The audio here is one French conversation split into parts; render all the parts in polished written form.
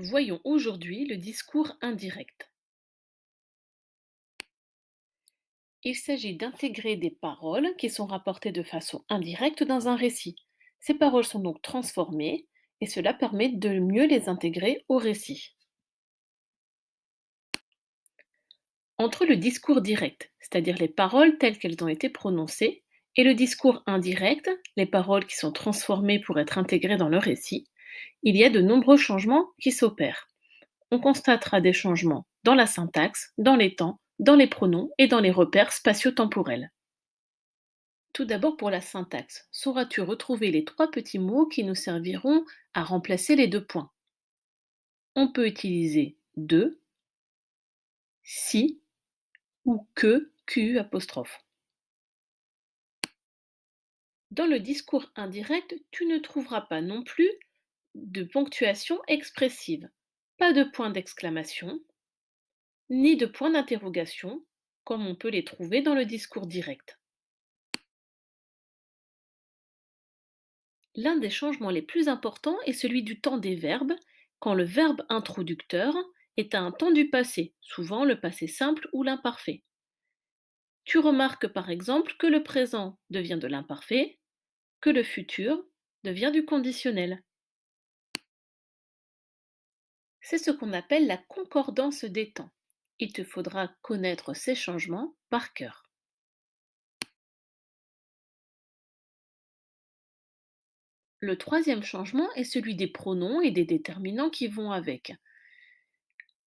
Voyons aujourd'hui le discours indirect. Il s'agit d'intégrer des paroles qui sont rapportées de façon indirecte dans un récit. Ces paroles sont donc transformées et cela permet de mieux les intégrer au récit. Entre le discours direct, c'est-à-dire les paroles telles qu'elles ont été prononcées, et le discours indirect, les paroles qui sont transformées pour être intégrées dans le récit, il y a de nombreux changements qui s'opèrent. On constatera des changements dans la syntaxe, dans les temps, dans les pronoms et dans les repères spatio-temporels. Tout d'abord pour la syntaxe, sauras-tu retrouver les trois petits mots qui nous serviront à remplacer les deux points? On peut utiliser de, si ou que, q apostrophe. Dans le discours indirect, tu ne trouveras pas non plus de ponctuation expressive, pas de point d'exclamation, ni de point d'interrogation, comme on peut les trouver dans le discours direct. L'un des changements les plus importants est celui du temps des verbes, quand le verbe introducteur est à un temps du passé, souvent le passé simple ou l'imparfait. Tu remarques par exemple que le présent devient de l'imparfait, que le futur devient du conditionnel. C'est ce qu'on appelle la concordance des temps. Il te faudra connaître ces changements par cœur. Le troisième changement est celui des pronoms et des déterminants qui vont avec.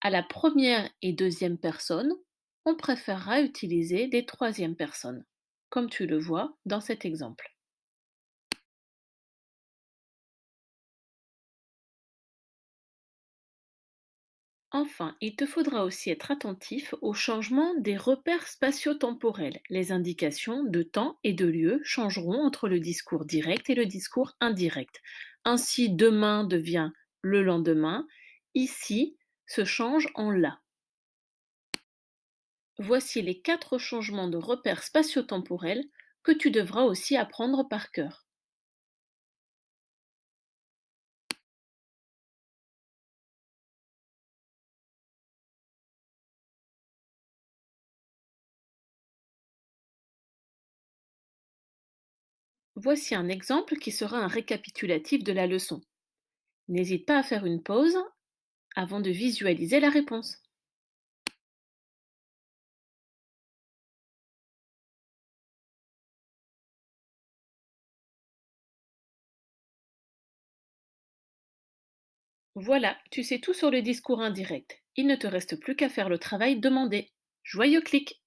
À la première et deuxième personne, on préférera utiliser des troisièmes personnes, comme tu le vois dans cet exemple. Enfin, il te faudra aussi être attentif au changement des repères spatio-temporels. Les indications de temps et de lieu changeront entre le discours direct et le discours indirect. Ainsi, demain devient le lendemain, ici se change en là. Voici les quatre changements de repères spatio-temporels que tu devras aussi apprendre par cœur. Voici un exemple qui sera un récapitulatif de la leçon. N'hésite pas à faire une pause avant de visualiser la réponse. Voilà, tu sais tout sur le discours indirect. Il ne te reste plus qu'à faire le travail demandé. Joyeux clic!